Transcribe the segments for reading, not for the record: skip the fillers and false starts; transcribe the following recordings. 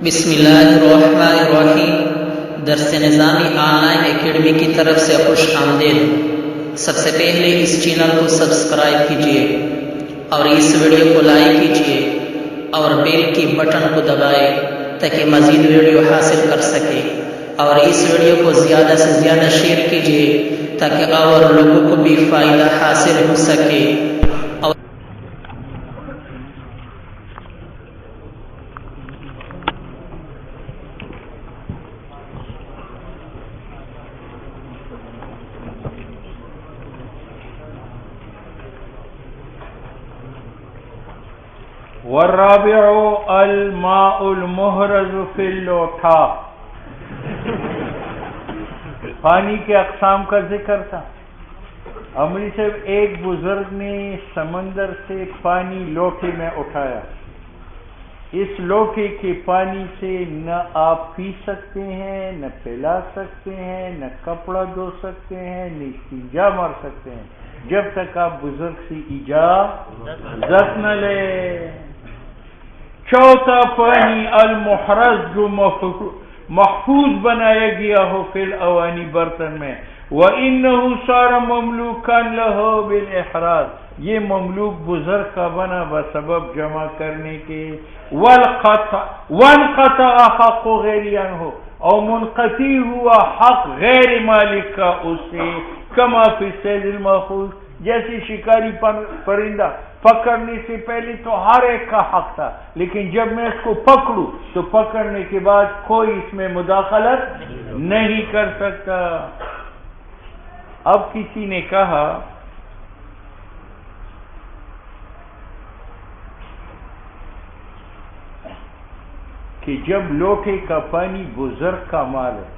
بسم اللہ الرحمن الرحیم۔ درس نظامی آن لائن اکیڈمی کی طرف سے خوش آمدید۔ سب سے پہلے اس چینل کو سبسکرائب کیجئے اور اس ویڈیو کو لائک کیجئے اور بیل کی بٹن کو دبائے تاکہ مزید ویڈیو حاصل کر سکے، اور اس ویڈیو کو زیادہ سے زیادہ شیئر کیجئے تاکہ اور لوگوں کو بھی فائدہ حاصل ہو سکے۔ والرابع الماء المحرز فی اللوٹا۔ پانی کے اقسام کا ذکر تھا۔ امری صاحب، ایک بزرگ نے سمندر سے پانی لوٹے میں اٹھایا۔ اس لوٹے کے پانی سے نہ آپ پی سکتے ہیں، نہ پلا سکتے ہیں، نہ کپڑا دھو سکتے ہیں، نہ استنجا مار سکتے ہیں، جب تک آپ بزرگ سے اجازت نہ لیں۔ چوتھا پانی المحرز، جو محفوظ بنایا گیا ہو فی الاوانی، برتن میں۔ وَإِنَّهُ صَارَ مَمْلُوكًا لَهُ بِالْإِحْرَازِ، یہ مملوک بزرگ کا بنا بسبب جمع کرنے کے۔ وَانْقَطَعَ حَقُّ غَيْرِ عَنْهُ، اور منقطع ہوا حق غیر مالک کا اس سے۔ کما فی الصید المأخوذ، جیسے شکاری پرندہ پکڑنے سے پہلے تو ہر ایک کا حق تھا، لیکن جب میں اس کو پکڑوں تو پکڑنے کے بعد کوئی اس میں مداخلت نہیں کر سکتا۔ اب کسی نے کہا کہ جب لوٹے کا پانی بزرگ کا مال ہے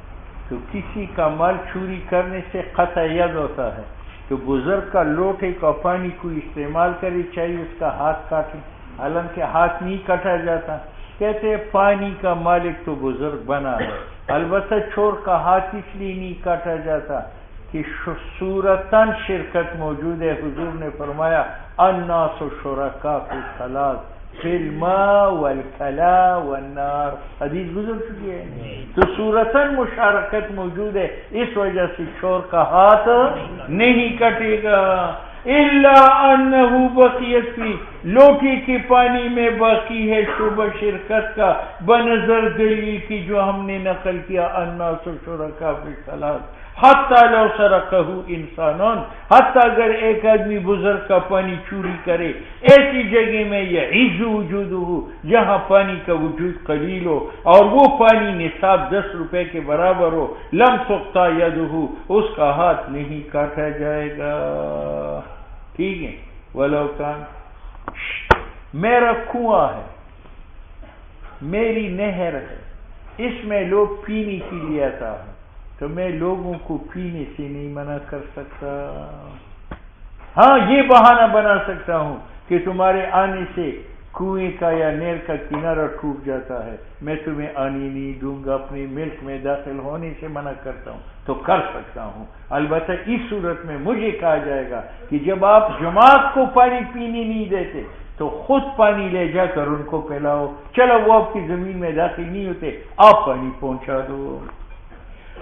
تو کسی کا مال چوری کرنے سے قطع ید ہوتا ہے، تو بزرگ کا لوٹے کا پانی کوئی استعمال کرے چاہیے اس کا ہاتھ کاٹے، حالانکہ ہاتھ نہیں کاٹا جاتا۔ کہتے ہیں پانی کا مالک تو بزرگ بنا ہے، البتہ چور کا ہاتھ اس لیے نہیں کاٹا جاتا کہ صورتاً شرکت موجود ہے۔ حضور نے فرمایا الناس شرکاء فی الثلاث، فی الماء والکلاء والنار، حدیث گزر چکی ہے۔ تو صورتاً مشارکت موجود ہے، اس وجہ سے چور کا ہاتھ نہیں کٹے گا۔ الا انہ بقیت فی، لوٹے کے پانی میں باقی ہے شبہ شرکت کا، بنظر دلیل کی جو ہم نے نقل کیا الناس شرکاء فی الثلاث، حتی لو سرقہ انسانون، حتی اگر ایک آدمی بزرگ کا پانی چوری کرے ایسی جگہ میں یعز وجودہ، جہاں پانی کا وجود قلیل ہو اور وہ پانی نصاب 10 روپے کے برابر ہو، لم تقطع یدہ، اس کا ہاتھ نہیں کاٹا جائے گا۔ ٹھیک ہے۔ ولو کان، میرا کنواں ہے، میری نہر ہے، اس میں لوگ پینے کے لیے آتا ہے، تو میں لوگوں کو پینے سے نہیں منع کر سکتا۔ ہاں، یہ بہانہ بنا سکتا ہوں کہ تمہارے آنے سے کنویں کا یا نہر کا کنارہ ٹوٹ جاتا ہے، میں تمہیں آنے نہیں دوں گا، اپنے ملک میں داخل ہونے سے منع کرتا ہوں، تو کر سکتا ہوں۔ البتہ اس صورت میں مجھے کہا جائے گا کہ جب آپ جماعت کو پانی پینے نہیں دیتے تو خود پانی لے جا کر ان کو پلاؤ، چلو وہ آپ کی زمین میں داخل نہیں ہوتے، آپ پانی پہنچا دو۔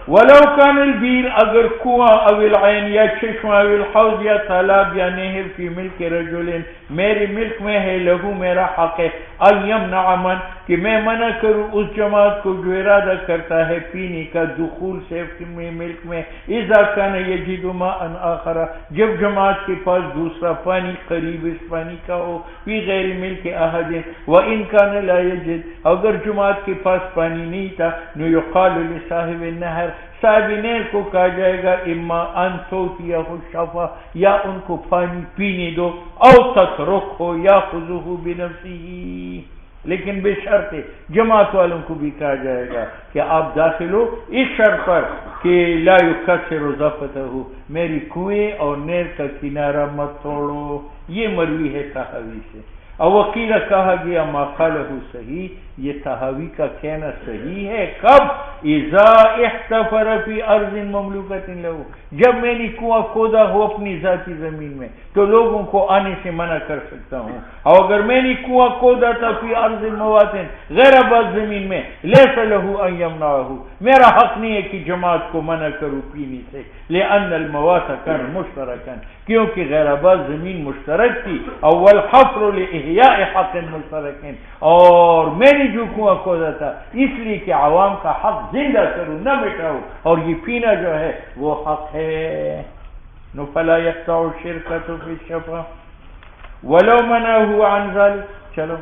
ولو کان البیر، اگر کنواں او العین یا چشمہ او الحوض یا تالاب یا نہر فی ملک رجل، میرے ملک میں ہے، لہو میرا حق ہے، ان یمنع من، کہ میں منع کروں اس جماعت کو جو ارادہ کرتا ہے پینے کا، دخول سے ملک میں، اذا کان یجد ماء آخر، جب جماعت کے پاس دوسرا پانی قریب اس پانی کا ہو، فی غیر ملک احد، وان کان لا یجد، اگر جماعت کے پاس پانی نہیں تھا، نو یقال لصاحب النہر، صاحب نہر کو کہا جائے گا اما ان توتیہ شفعہ، یا ان کو پانی پینے دو، او تترکہ یاخذہ بنفسہ، لیکن بے شرط جماعت والوں کو بھی کہا جائے گا کہ آپ داخل ہو اس شرط پر کہ لا یکسر ضفتہ، میری کنویں اور نہر کا کنارہ مت توڑو۔ یہ مروی ہے صحابی سے۔ اور وکیل کہا گیا ما قالہ صحیح، یہ تہاوی کا کہنا صحیح ہے کب؟ اذا احتفر فی ارض مملوکۃ لہ، جب میں نے کنواں کھودا ہو اپنی ذاتی زمین میں تو لوگوں کو آنے سے منع کر سکتا ہوں، اور اگر میں نے کنواں کھودا تھا فی ارض مواطن غیر آباد زمین میں لیس لہ ان یمنعہ، میرا حق نہیں ہے کہ جماعت کو منع کروں پینے سے، لأن المواطن کان مشترکا، کیونکہ غیر آباد زمین مشترک تھی، اول حفر لإحیاء حق مشترک، اور میں نے جو کنواں کھودا تھا اس لیے کہ عوام کا حق زندہ کروں نہ مٹاؤ، اور یہ پینا جو ہے وہ حق ہے۔ نو فلا یقطع الشرکۃ فی الشفعہ ولو منعه عن ذلك، چلو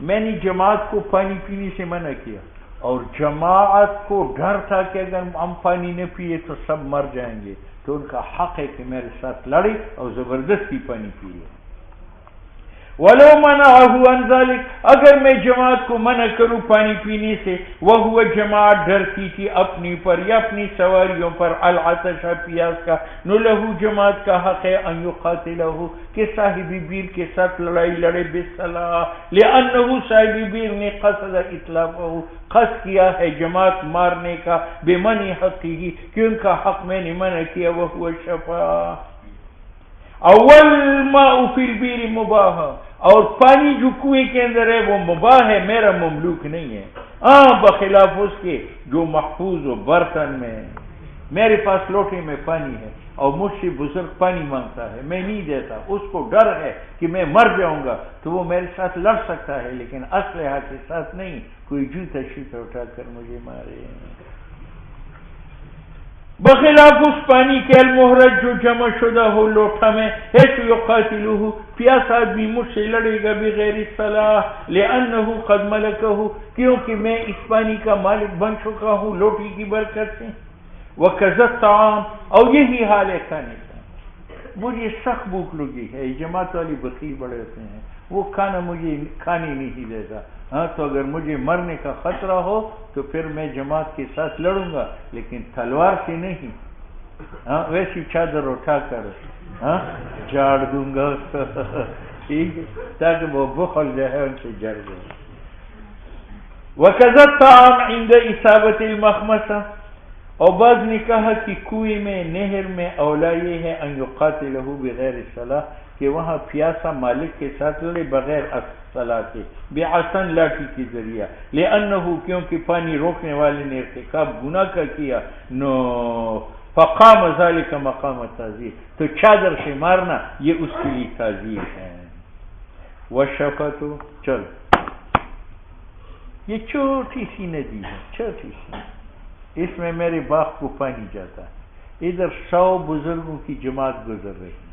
میں نے جماعت کو پانی پینے سے منع کیا، اور جماعت کو ڈر تھا کہ اگر ہم پانی نہ پیے تو سب مر جائیں گے، تو ان کا حق ہے کہ میرے ساتھ لڑے اور زبردستی پانی پیے۔ وَلَوْ مَنَعَهُ عَنْ ذَلِكَ، اگر میں جماعت کو منع کروں پانی پینے سے، وہ جماعت ڈرتی تھی اپنی پر یا اپنی سواریوں پر، العطش پیاس کا، نو لہو جماعت کا حق ہے ان یقاتلہ کہ صاحب بیر کے ساتھ لڑائی لڑے بالصلاح، لأنہ صاحب بیر نے قصد اطلافہ قصد کیا ہے جماعت مارنے کا، بمنع حقی کہ ان کا حق میں نے منع کیا، وہ شفاء۔ اول ماء فی البیر مباح، اور پانی جو کنویں کے اندر ہے وہ مباح ہے، میرا مملوک نہیں ہے، بخلاف اس کے جو محفوظ و برتن میں۔ میرے پاس لوٹے میں پانی ہے اور مجھ سے بزرگ پانی مانگتا ہے، میں نہیں دیتا، اس کو ڈر ہے کہ میں مر جاؤں گا تو وہ میرے ساتھ لڑ سکتا ہے، لیکن اسلحہ کے ساتھ نہیں، کوئی جوتا شیتا اٹھا کر مجھے مارے۔ بخلاف اس پانی کے المحرج جو جمع شدہ ہو لوٹا میں، حیث یقاتلہ پیاس آدمی مجھ سے لڑے گا بغیر صلاح، لأنہ قد ملکہ کیونکہ میں اس پانی کا مالک بن چکا ہوں لوٹی کی برکت سے۔ وکذا الطعام، اور یہی حال ہے کھانے کا، مجھے سخت بھوک لگی ہے، جماعت والی بخیل بڑے ہوتے ہیں، وہ کھانا مجھے کھانے نہیں دیتا، تو اگر مجھے مرنے کا خطرہ ہو تو پھر میں جماعت کے ساتھ لڑوں گا، لیکن تلوار سے نہیں، ویسی چادر اٹھا کر جاڑ دوں گا ٹھیک ہے، تاکہ وہ بخل جو ہے ان سے جڑ جائے۔ وَكَذَا الطَّعَامُ عِنْدَ إِصَابَةِ الْمَخْمَصَةِ، اور بعض نے کہا کہ کنویں میں نہر میں اولا یہ ہے ان یقاتلہ بغیر الصلاح کہ وہاں پیاسا مالک کے ساتھ لڑے بغیر صلاح کے، بعصن لاٹھی کے ذریعہ، لأنہ کیونکہ پانی روکنے والے نے ارتکاب گناہ کا کیا، نو فقام ذلک مقام تعزیر، تو چادر سے مارنا یہ اس کے لیے تعزیر ہے۔ وشفۃ، چل یہ چھوٹی سی ندی ہے، چھوٹی سی، اس میں میرے باغ کو پانی جاتا ہے، ادھر 100 بزرگوں کی جماعت گزر رہی ہے،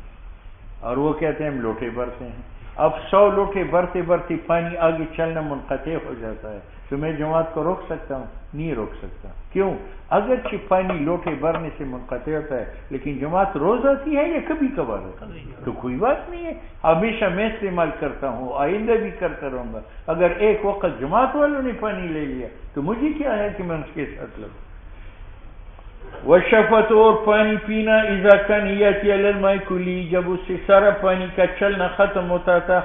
اور وہ کہتے ہیں ہم لوٹے بھرتے ہیں، اب 100 لوٹے بھرتے بھرتے پانی آگے چلنا منقطع ہو جاتا ہے، تو میں جماعت کو روک سکتا ہوں؟ نہیں روک سکتا۔ کیوں؟ اگرچہ پانی لوٹے بھرنے سے منقطع ہوتا ہے، لیکن جماعت روز آتی ہے یا کبھی کبھار ہوتی ہے، تو کوئی بات نہیں ہے، ہمیشہ میں استعمال کرتا ہوں، آئندہ بھی کرتا رہوں گا۔ اگر ایک وقت جماعت والوں نے پانی لے لیا تو مجھے کیا ہے کہ میں اس کے ساتھ لگوں۔ وشفت، اور پانی پینا، اذا کان یاتی علی الماء کلی، جب اس سے سارا پانی کا چلنا ختم ہوتا تھا،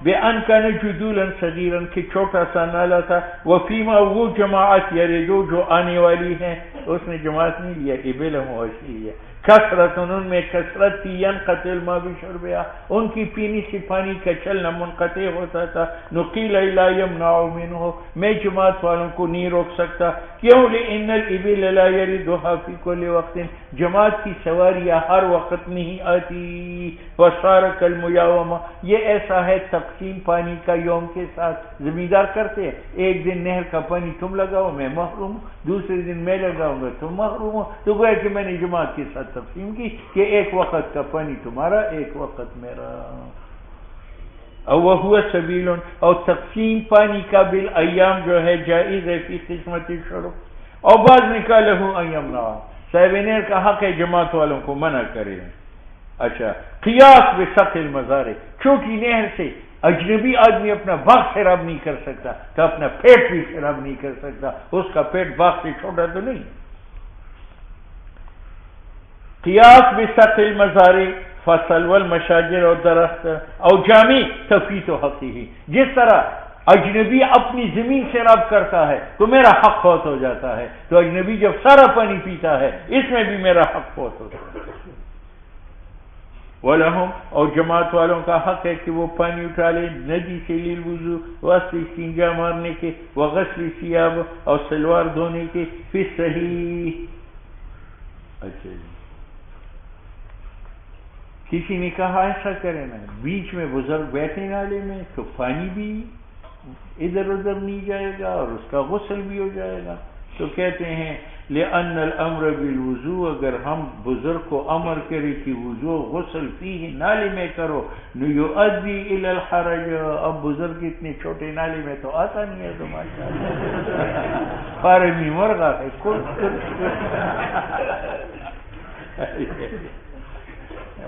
بان کان جدولا صغیرا کہ چھوٹا سا نالا تھا، وفیما وہ جماعت یریدو جو آنے والی ہیں، اس نے جماعت نہیں لیا، ابل مواشی لیا، کثرت ان میں کثرت تھی، ینقطع الماء بشربها ان کی پینے سے پانی کا چلنا منقطع ہوتا تھا، نقیل لا یمنع منه میں جماعت والوں کو نہیں روک سکتا، کیوں؟ لان الابل لا یردها فی کل وقت جماعت کی سواریاں ہر وقت نہیں آتی، وصار کالمیاومہ یہ ایسا ہے تقسیم پانی کا یوم کے ساتھ، زمیندار کرتے ہیں ایک دن نہر کا پانی تم لگاؤ میں محروم ہوں، دوسرے دن میں لگاؤں گا تم محروم ہو، تو گویا کہ میں نے جماعت کے ساتھ تقسیم کی کہ ایک وقت کا پانی تمہارا ایک وقت میرا۔ او وہو سبیل، اور تقسیم پانی کا بالایام جو ہے جائز ہے فی قسمت الشرب، اور بعض نکالہ ان یمنع صاحب نہر کا حق ہے جماعت والوں کو منع کرے۔ اچھا، قیاس بسقی المزارع، چھوٹی نہر سے اجنبی آدمی اپنا باغ خراب نہیں کر سکتا تو اپنا پیٹ بھی خراب نہیں کر سکتا، اس کا پیٹ باغ سے چھوٹا تو نہیں۔ قیاس بسقی المزارع فصل والمشاجر اور درخت، او جامع تفیت و حقیقی، جس طرح اجنبی اپنی زمین سیراب کرتا ہے تو میرا حق فوت ہو جاتا ہے، تو اجنبی جب سارا پانی پیتا ہے اس میں بھی میرا حق فوت ہوتا ہے۔ وَلَهُمْ، اور جماعت والوں کا حق ہے کہ وہ پانی اٹھا لیں ندی سے للوضو، واسطے استنجا مارنے کے، وغسل ثیاب، اور سلوار دھونے کے، فی صحیح۔ اچھا جی، کسی نے کہا ایسا کرے نا، بیچ میں بزرگ بیٹھے نالے میں تو پانی بھی ادھر ادھر نہیں جائے گا اور اس کا غسل بھی ہو جائے گا، تو کہتے ہیں لأن الامر بالوضوء، اگر ہم بزرگ کو امر کرے کہ وضو غسل فیہ نالے میں کرو، یؤدی الی الحرج، اب بزرگ اتنے چھوٹے نالے میں تو آتا نہیں ہے، تو ماشاء اللہ فارمی مرغا ہے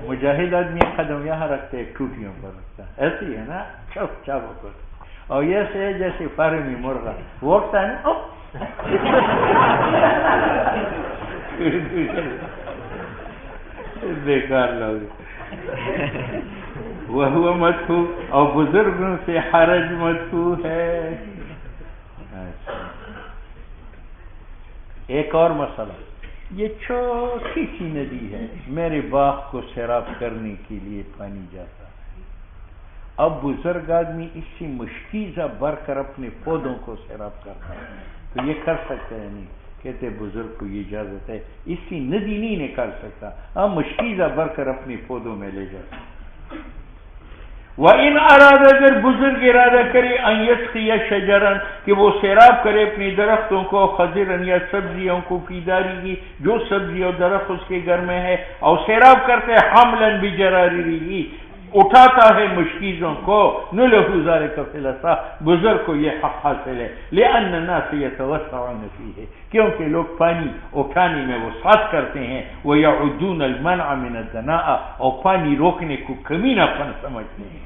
مجاہد آدمی قدم یہاں رکھتے ہیں، ٹوٹیوں پر رکھتا ہے، ایسی ہے نا چپ چاپوں پر، اور یہ سے جیسے فارمی مرغا وقتا ہے نا بیکار لوگ۔ وہ مدفوع، اور بزرگوں سے حرج مدفوع ہے۔ ایک اور مسئلہ، یہ چھوٹی سی ندی ہے، میرے باغ کو سیراب کرنے کے لیے پانی جاتا ہے، اب بزرگ آدمی اس سے مشکیزہ بھر کر اپنے پودوں کو سیراب کرتا ہے، تو یہ کر سکتا ہے نہیں؟ کہتے بزرگ کو یہ اجازت ہے، اس کی ندی نہیں نکال سکتا، ہاں مشکیزہ بھر کر اپنے پودوں میں لے جاتا ہے۔ وَإِنْ أَرَادَ، اگر بزرگ ارادہ کرے أَنْ يَسْقِيَ شَجَرًا، کہ وہ سیراب کرے اپنے درختوں کو، خضرًا یا سبزیوں کو، فی دارہ، جو سبزی اور درخت اس کے گھر میں ہے، اور سیراب کرتے حملاً بجرارہ، اٹھاتا ہے مشکیزوں کو، نلہ ذالک فی العصا، بزرگ کو یہ حق حاصل ہے، لأن الناس یتوسعون فیہ، کیونکہ لوگ پانی اٹھانے میں وسعت کرتے ہیں، ویعدون المنع من الدناء، اور پانی روکنے کو کمینہ پن سمجھتے ہیں۔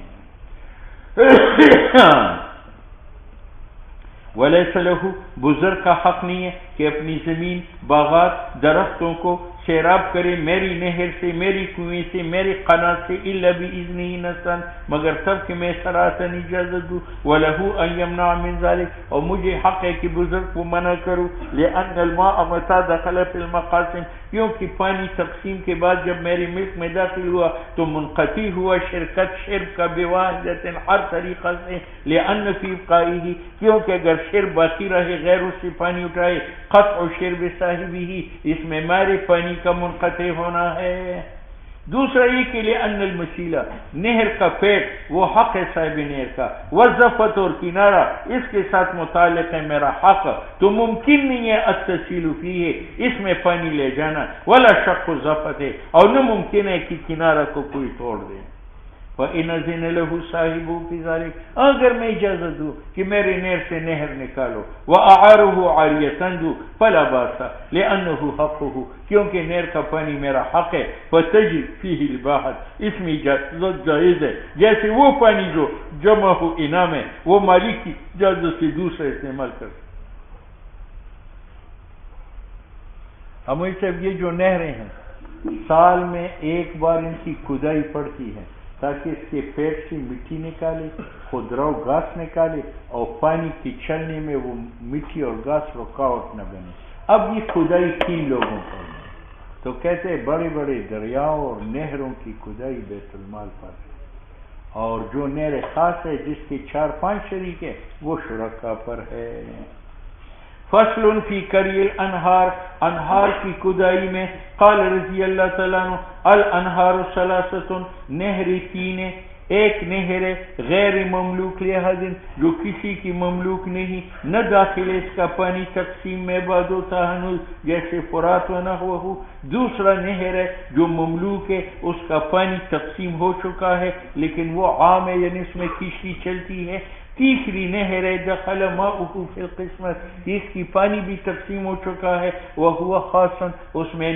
ولیس لہ، بزرگ کا حق نہیں ہے کہ اپنی زمین، باغات، درختوں کو سیراب کرے میری نہر سے، میری کنویں سے، میری قناة سے، الا باذنہ نصاً، مگر تب کہ میں سراحتاً اجازت دوں، ولہ ان یمنع من ذلک، اور مجھے حق ہے کہ بزرگ کو منع کروں، لأن الماء متى دخل فی المقاسم، کیونکہ پانی تقسیم کے بعد جب میرے ملک میں داخل ہوا تو منقطع ہوا شرب کا بواحدۃ، ہر طریقہ سے، لأن فی ابقائہ، کیونکہ اگر شرب باقی رہے غیر اس سے پانی اٹھائے، قطع شرب صاحبہ، اس میں مارے پانی کا منقطع ہونا ہے۔ دوسرا یہ کہ لأن المسیلہ، نہر کا پیٹ وہ حق ہے صاحب نہر کا، والضفۃ، اور کنارہ اس کے ساتھ متعلق ہے میرا حق، تو ممکن نہیں ہے التسیل فیہ، اس میں پانی لے جانا، ولا شق الضفۃ، اور نہ ممکن ہے کہ کنارہ کو کوئی توڑ دے۔ وَإِنْ أَذِنَ لَهُ صَاحِبُهُ فِي ذَلِكَ، اگر میں اجازت دوں کہ میرے نہر سے نہر نکالو، وَأَعَارُهُ عَارِيَةً دوں، فَلَا بَأْسَ، لِأَنَّهُ حَقُّهُ، کیونکہ نہر کا پانی میرا حق ہے، فَتَجِبُ فِيهِ الْإِبَاحَةُ، اس میں اجازت جائز ہے، جیسے وہ پانی جو جمع ہو انعام ہے، وہ مالک کی اجازت سے دوسرا استعمال کر۔ ہمیں صاحب یہ جو نہریں ہیں سال میں ایک بار ان کی کھدائی پڑتی ہے تاکہ اس کے پیٹ سے مٹی نکالے، خودرو گھاس نکالے، اور پانی کی چلنے میں وہ مٹی اور گھاس رکاوٹ نہ بنے۔ اب یہ کھدائی 3 لوگوں پر ہے، تو کہتے ہیں بڑے بڑے دریاؤں اور نہروں کی کھدائی بیت المال پر ہے، اور جو نہر خاص ہے جس کے 4-5 شریک ہے وہ شرکا پر ہے۔ فصل فی کری الانہار، انہار کی کھدائی میں، قال رضی اللہ تعالیٰ عنہ، الانہار ثلاثۃ، نہر 3 ہے، ایک نہر ہے غیر مملوک لحد، جو کسی کی مملوک نہیں، نہ داخل اس کا پانی تقسیم میں بعد ہوتا ہنوز، جیسے فرات و نحوہ۔ دوسرا نہر ہے جو مملوک ہے، اس کا پانی تقسیم ہو چکا ہے لیکن وہ عام ہے، یعنی اس میں کشتی چلتی ہے۔ تیسری نہر ہے دخل ماؤہ فی القسمت، اس کی پانی بھی تقسیم ہو چکا ہے، وہو خاص، اس میں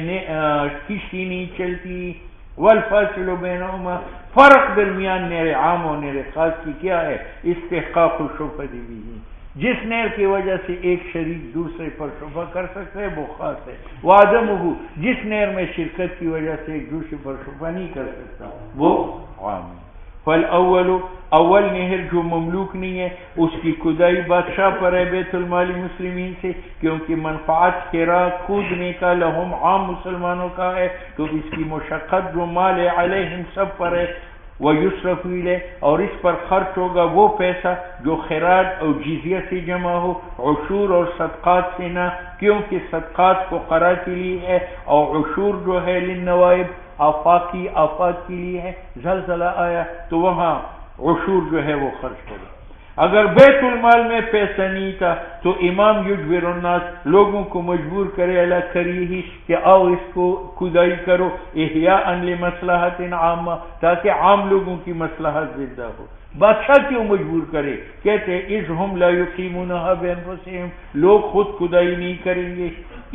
کشتی نہیں چلتی۔ والفاصل بینہما، فرق درمیان نہر عام اور نہر خاص کی کیا ہے؟ استحقاق الشفعہ بھی، جس نہر کی وجہ سے ایک شریک دوسرے پر شفع کر سکتا ہے وہ خاص ہے، وعدمہ جس نہر میں شرکت کی وجہ سے ایک دوسرے پر شفع نہیں کر سکتا وہ عام ہے۔ فالاول اول نہر جو مملوک نہیں ہے اس کی کھدائی بادشاہ پر ہے بیت المال مسلمین سے، کیونکہ منفعت کرا کودنے کا لہم عام مسلمانوں کا ہے، تو اس کی مشقت جو مال ہے علیہم سب پر ہے، ویصرف الیہ اور اس پر خرچ ہوگا وہ پیسہ جو خراج اور جزیہ سے جمع ہو، عشور اور صدقات سے نہ، کیونکہ صدقات فقراء کے لیے ہے اور عشور جو ہے للنوائب آفات کے لیے ہے۔ زلزلہ آیا تو وہاں عشور جو ہے وہ خرچ ہوگا۔ اگر بیت المال میں پیسہ نہیں تھا تو امام یجبر الناس لوگوں کو مجبور کرے اللہ کریے ہی کہ آؤ اس کو کھدائی کرو، احیاء لمصلحت عامہ تاکہ عام لوگوں کی مصلحت زندہ ہو۔ بادشاہ کیوں مجبور کرے؟ کہتے اذ ہم لا یقیمونہا بانفسہم، لوگ خود کھدائی نہیں کریں گے۔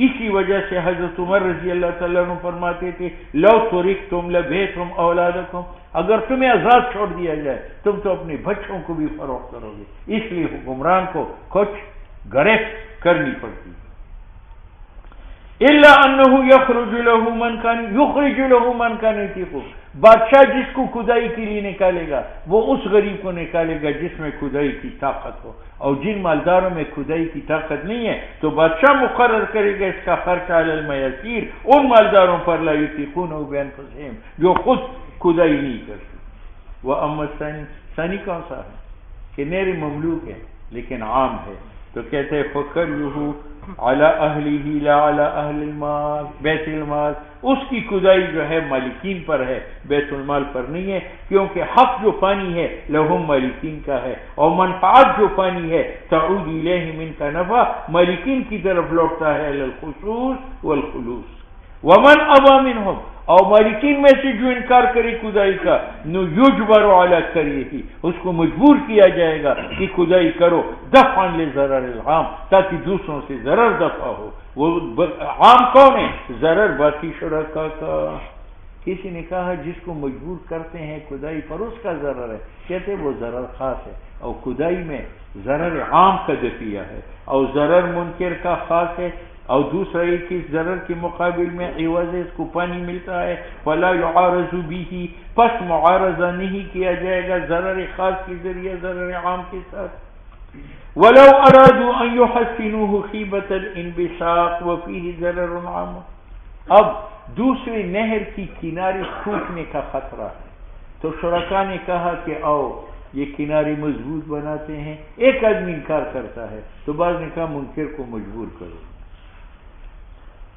اسی وجہ سے حضرت عمر رضی اللہ تعالیٰ عنہ فرماتے تھے لو ترکتم لبیتم اولادکم، اگر تمہیں آزاد چھوڑ دیا جائے تم تو اپنے بچوں کو بھی فروخت کرو گے، اس لیے حکمران کو کچھ گرفت کرنی پڑتی ہے۔ الا انه یخرج له من کان یطیق، بادشاہ جس کو کھدائی کے لیے نکالے گا وہ اس غریب کو نکالے گا جس میں کھدائی کی طاقت ہو، اور جن مالداروں میں کھدائی کی طاقت نہیں ہے تو بادشاہ مقرر کرے گا اس کا خرچ علی المیسیر ان مالداروں پر لا یطیقونہ بانفسہم جو خود کھدائی نہیں کرتے۔ واما ثانی کون سا ہے کہ نیر مملوک ہے لیکن عام ہے، تو کہتے ہیں فکرہ علی اہلہ لا علی اہل المال بیت المال، اس کی کھدائی جو ہے مالکین پر ہے بیت المال پر نہیں ہے، کیونکہ حق جو پانی ہے لہم مالکین کا ہے، اور منفعت جو پانی ہے تعود الیہم ان کا نفع مالکین کی طرف لوٹتا ہے الی الخصوص والخلوص۔ ومن ابا منہم، اور مالکین میں سے جو انکار کرے کھدائی کا نو یجبر علی کریہ، اس کو مجبور کیا جائے گا کہ کھدائی کرو دفعا لضرر العام تاکہ دوسروں سے ضرر دفع ہو۔ وہ عام کون ہے؟ ضرر باقی شرکا کا۔ کسی نے کہا جس کو مجبور کرتے ہیں کھدائی پر اس کا ضرر ہے، کہتے وہ ضرر خاص ہے، اور کھدائی میں ضرر عام کا دفعہ ہے، اور ضرر منکر کا خاص ہے، اور دوسرا ایک اس ضرر کے مقابل میں عوض اس کو پانی ملتا ہے، فلا یعارض به، پس معارضہ نہیں کیا جائے گا ضرر خاص کے ذریعے ضرر عام کے ساتھ۔ ولو ارادوا ان يحسنوه خیبۃ الانبساط وفيه ضرر عام، اب دوسری نہر کی کنارے ٹوٹنے کا خطرہ ہے تو شرکاء نے کہا کہ آؤ یہ کنارے مضبوط بناتے ہیں، ایک آدمی انکار کرتا ہے تو بعض نے کہا منکر کو مجبور کرو۔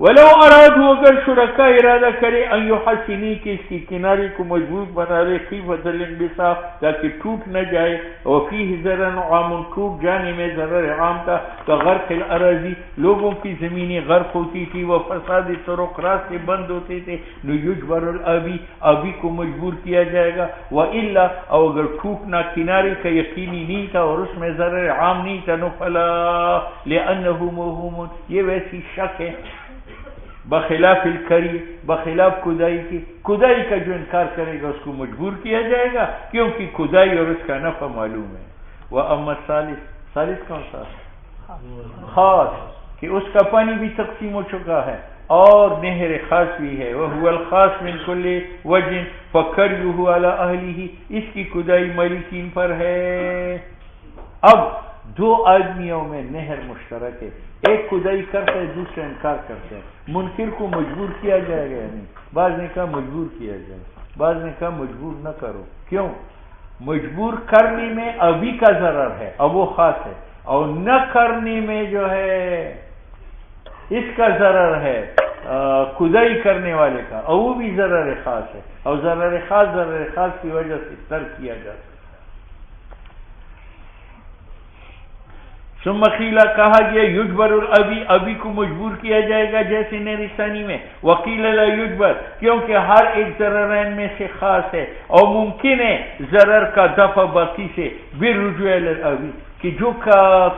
ولو ارادوا، اگر شرکاء ارادہ کرے ان یحسنی کہ اس کی کنارے کو مضبوط بنا دے خیفۃ الانبساط تاکہ ٹوٹ نہ جائے، وفیہ ضرر عام، ٹوٹ جانے میں ضرر عام تھا، تو غرق الاراضی لوگوں کی زمینیں غرق ہوتی تھی، وہ فساد طرق راستے بند ہوتے تھے، نو یجبر الابی، ابی کو مجبور کیا جائے گا، والا، اور اگر ٹوٹنا کنارے کا یقینی نہیں تھا اور اس میں ضرر عام نہیں تھا، نو فلا لانہ موہوم، یہ ویسی شک ہے بخلاف الکری، بخلاف کھدائی کی، کھدائی کا جو انکار کرے گا اس کو مجبور کیا جائے گا کیونکہ کھدائی اور اس کا نفع معلوم ہے۔ واما ثالث کون سا؟ خاص، کہ اس کا پانی بھی تقسیم ہو چکا ہے اور نہر خاص بھی ہے، وہو الخاص من کل وجہ فکریہ علی اہلہ، اس کی کھدائی مالکین پر ہے۔ اب دو آدمیوں میں نہر مشترک ہے، ایک کھدائی کرتا ہے دوسرا انکار کرتا ہے، منکر کو مجبور کیا جائے گا یا نہیں؟ بعض نے کہا مجبور کیا جائے، بعض نے کہا مجبور نہ کرو۔ کیوں؟ مجبور کرنے میں ابھی کا ضرر ہے اور وہ خاص ہے، اور نہ کرنے میں جو ہے اس کا ضرر ہے کھدائی کرنے والے کا، اور وہ بھی ضرر خاص ہے، اور ضرر خاص کی وجہ سے ترک کیا جاتا ہے۔ ثم قیل، کہا گیا یجبر الابی، ابی کو مجبور کیا جائے گا جیسے نہر ثانی میں، وقیل لا یجبر، کیونکہ ہر ایک ضررین میں سے خاص ہے اور ممکن ہے ضرر کا دفع باقی سے، بالرجوع الی الابی، کہ جو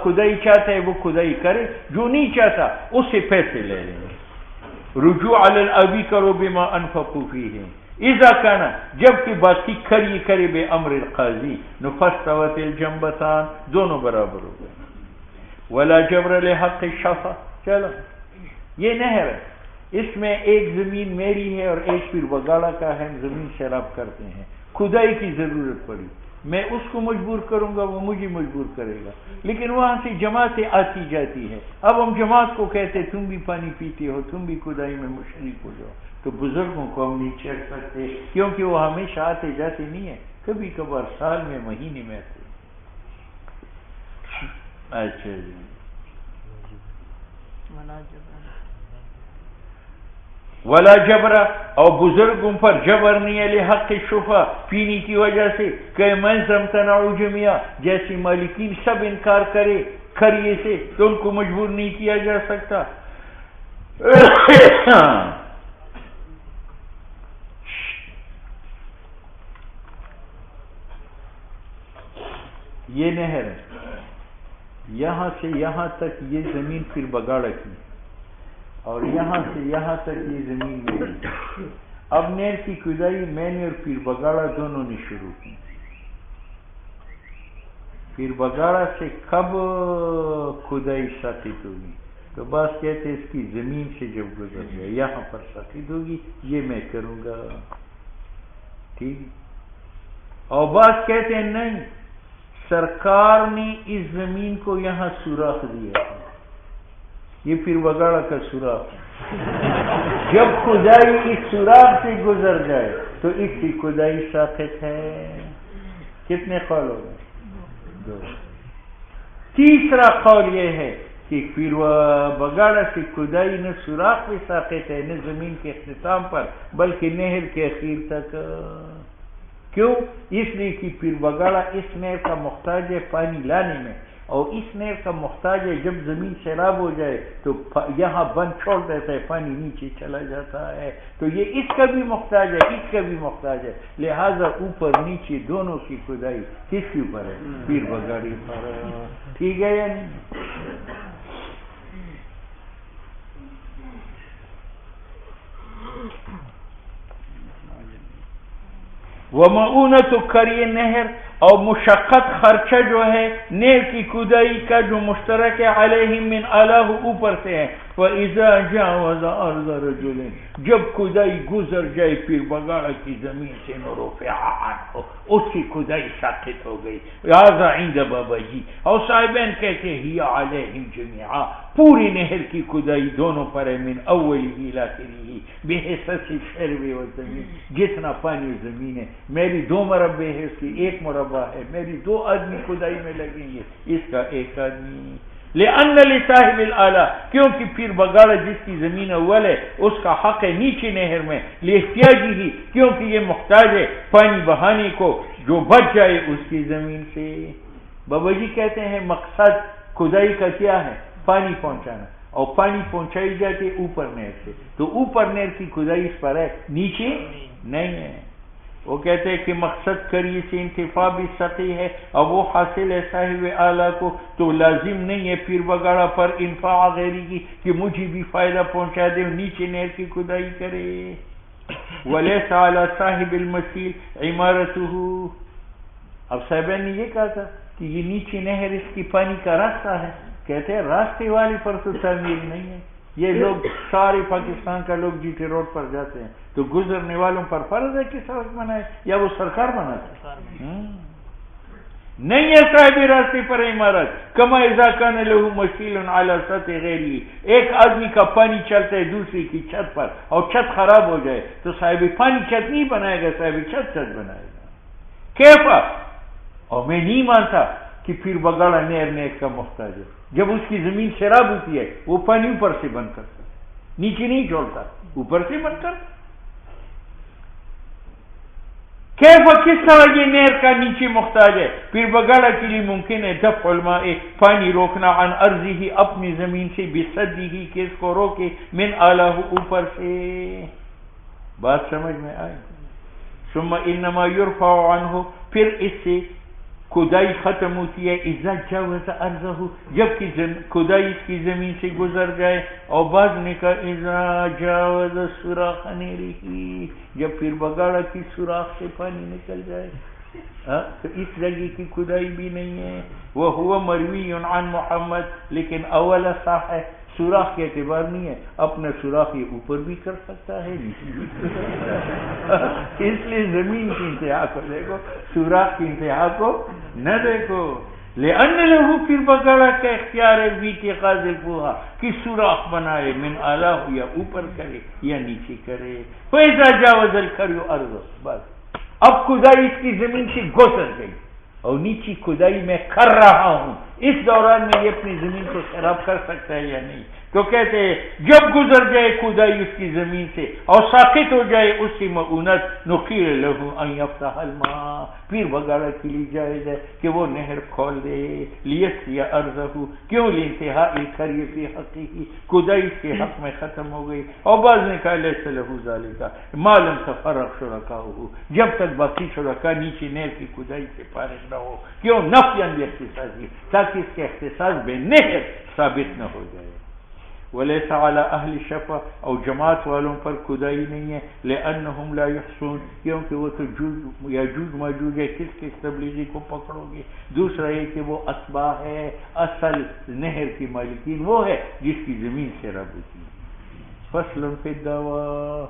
کھدائی چاہتا ہے وہ کھدائی کرے، جو نہیں چاہتا اس سے پیسے لے لیں، رجوع علی الابی کرو بما انفقوا فیہ، اذا کانا، جبکہ باقی کرے بے امر القاضی، نفستوت الجنبتان، دونوں برابر ہو گئے۔ ولا جبر لحق الشفع. چلو یہ نہر ہے، اس میں ایک زمین میری ہے اور ایک پیر بگاڑا کا ہے، زمین سیراب کرتے ہیں، کھدائی کی ضرورت پڑی، میں اس کو مجبور کروں گا، وہ مجھے مجبور کرے گا، لیکن وہاں سے جماعتیں آتی جاتی ہیں. اب ہم جماعت کو کہتے تم بھی پانی پیتے ہو، تم بھی کھدائی میں مشرک ہو جاؤ. تو بزرگوں کو ہم نہیں چھیڑ سکتے کیونکہ وہ ہمیشہ آتے جاتے نہیں ہیں، کبھی کبھار سال میں مہینے میں آتے. اچھا جی. ولا جبرا، اور بزرگوں پر جبر نہیں ہے، لحق شفا، پینے کی وجہ سے، کہ میں زمتنع جميعا، جیسے مالکین سب انکار کرے کھریے سے تو ان کو مجبور نہیں کیا جا سکتا. یہ نہر ہے، یہاں سے یہاں تک یہ زمین پھر بگاڑا کی، اور یہاں سے یہاں تک یہ زمین میری. اب نہر کی کھدائی میں نے اور پیر بگاڑا دونوں نے شروع کی. پیر بگاڑا سے کب کھدائی ثابت ہوگی؟ تو بعض کہتے ہیں اس کی زمین سے جب گزر گیا یہاں پر ثابت ہوگی، یہ میں کروں گا. ٹھیک. اور بعض کہتے ہیں نہیں، سرکار نے اس زمین کو یہاں سوراخ دیا ہے، یہ پیر بگاڑا کا سوراخ ہے. جب کھدائی اس سوراخ سے گزر جائے تو اس کی کھدائی ساقط ہے. کتنے قول ہو گئے؟ دو. تیسرا قول یہ ہے کہ پیر بگاڑا سے کھدائی نہ سوراخ پہ ساقط ہے نہ زمین کے اختتام پر بلکہ نہر کے اخیر تک. کیوں؟ اس لیے کہ پیر بگاڑا اس نہر کا محتاج ہے پانی لانے میں، اور اس نہر کا محتاج ہے جب زمین سیراب ہو جائے تو یہاں بند چھوڑ دیتا ہے، پانی نیچے چلا جاتا ہے. تو یہ اس کا بھی محتاج ہے، اس کا بھی محتاج ہے، لہذا اوپر نیچے دونوں کی کھدائی کس کے اوپر ہے؟ پیر بگاڑی پر. ٹھیک ہے یا نہیں؟ ومعونت کریے نہر، اور مشقت خرچہ جو ہے نہر کی کھدائی کا جو مشترک ہے علیہم من اعلیٰ اوپر سے ہے. فَإِذَا جَاوَزَ أَرْضَ رَجُلٍ، جب کھدائی گزر جائے پیر بگاڑا کی زمین سے رفع عنہ، اس کی کھدائی ساقط ہو گئی. هذا عند بابا جی اور صاحبین کہتے ہیں ہی علیہم جميعا، پوری نہر کی کھدائی دونوں پر ہے، من اولی الی آخری بحصص الشرب والزمین، جتنا پانی زمین ہے. میری 2 مربع ہے، اس کی 1 مربع ہے، میری 2 آدمی کھدائی میں لگیں گے، اس کا 1 آدمی. لأن لصاحب الآلہ، کیونکہ پیر بگاڑا جس کی زمین اول ہے اس کا حق ہے نیچے نہر میں، لاحتیاجی ہی، کیونکہ یہ محتاج ہے پانی بہانے کو جو بچ جائے اس کی زمین سے. بابا جی کہتے ہیں مقصد کھدائی کا کیا ہے؟ پانی پہنچانا، اور پانی پہنچائی جاتی ہے اوپر نہر سے، تو اوپر نہر کی کھدائی اس پر ہے، نیچے نہیں ہے. وہ کہتے ہیں کہ مقصد کریے سے انتفاع بھی سطحی ہے اور وہ حاصل ہے صاحب اعلیٰ کو، تو لازم نہیں ہے پیر بگاڑا پر انفاع غیری کی کہ مجھے بھی فائدہ پہنچا دے، نیچے نہر کی کھدائی کرے. ولیس علی صاحب المسیل عمارتہ، اب صاحبین نے یہ کہا تھا کہ یہ نیچے نہر اس کی پانی کا راستہ ہے، کہتے ہیں راستے والے پر تو تعمیر نہیں ہے. یہ لوگ سارے پاکستان کا لوگ جی ٹی روڈ پر جاتے ہیں تو گزرنے والوں پر فرض ہے کہ سڑک بنائے یا وہ سرکار بناتے؟ نہیں ہے صاحب راستے پر عمارت. کما اذا کان له مشیل علی سطح غیری، ایک آدمی کا پانی چلتا ہے دوسری کی چھت پر اور چھت خراب ہو جائے تو صاحب پانی چھت نہیں بنائے گا، صاحب چھت بنائے گا. کیفا؟ اور میں نہیں مانتا کہ پھر بگاڑا نہر کا محتاج ہے. جب اس کی زمین سیراب ہوتی ہے وہ پانی اوپر سے بند کرتا ہے، نیچے نہیں چھوڑتا، اوپر سے بند کرتا. کیف کس طرح یہ نہر کا نیچے محتاج ہے؟ پھر بگاڑا کے لیے ممکن ہے دفع الماء، پانی روکنا، عن ارضی ہی، اپنی زمین سے، بصدی ہی، کہ اس کو روکے، من اعلیٰ اوپر سے. بات سمجھ میں آئی؟ ثم انما یرفع عنہ، پھر اس سے کھدائی ختم ہوتی ہے اذا جاوز ارضہ، جب کہ کھدائی اس کی زمین سے گزر جائے. اور بعض نے کہا اذا جاوز سوراخ نہرہ، جب پھر بگاڑا کی سوراخ سے پانی نکل جائے. تو اس جگہ کی کھدائی بھی نہیں ہے. وہ مروی عن محمد، لیکن اول صح ہے، سوراخ کے اعتبار نہیں ہے، اپنا سوراخ یہ اوپر بھی کر سکتا ہے نیچے بھی کر سکتا ہے. اس لیے زمین کی انتہا کو دیکھو، سوراخ کی انتہا کو نہ دیکھو. لأن له پھر بگڑا کا اختیار ہے بیتی قاضی پوہا کہ سوراخ بنائے من اعلیٰ یا اوپر کرے یا نیچے کرے. فیضا جاوز الکریو ارض، بس اب کھدائی اس کی زمین سے گزر گئی اور نیچی کھدائی میں کر رہا ہوں، اس دوران میں یہ اپنی زمین کو خراب کر سکتا ہے یا نہیں؟ تو کہتے ہیں جب گزر جائے کھدائی اس کی زمین سے اور ساقط ہو جائے اس کی معونت، نقیر لہو ان یفتح الماء، پھر بگاڑا کے لیے جائز ہے کہ وہ نہر کھول دے. لیسقی ارضہ، کیوں؟ لانتہاء الکری فی حقہ، کھدائی اس کے حق میں ختم ہو گئی. اور بعض نے کہا لیس لہ ذالک ما لم تفرق شرکاؤہ، جب تک باقی شرکا نیچے نہر کی کھدائی سے فارغ نہ ہو. کیوں؟ نفیاً باختصاصی، تاکہ اس کے اختصاص بے نہر ثابت نہ ہو جائے. ولیس علی اہل شفع، اور جماعت والوں پر کھدائی نہیں ہے. لانہم لا یحصون، کیونکہ وہ تو یاجوج ماجوج ہے، کس تبلیغی کو پکڑو گے؟ دوسرا یہ کہ وہ اسباق ہے، اصل نہر کی مالکین وہ ہے جس کی زمین سے رابطی. فصل فی الدواء.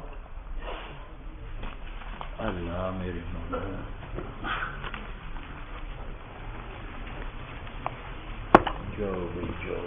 اللہ میرے مولا، جاؤ بھائی جاؤ.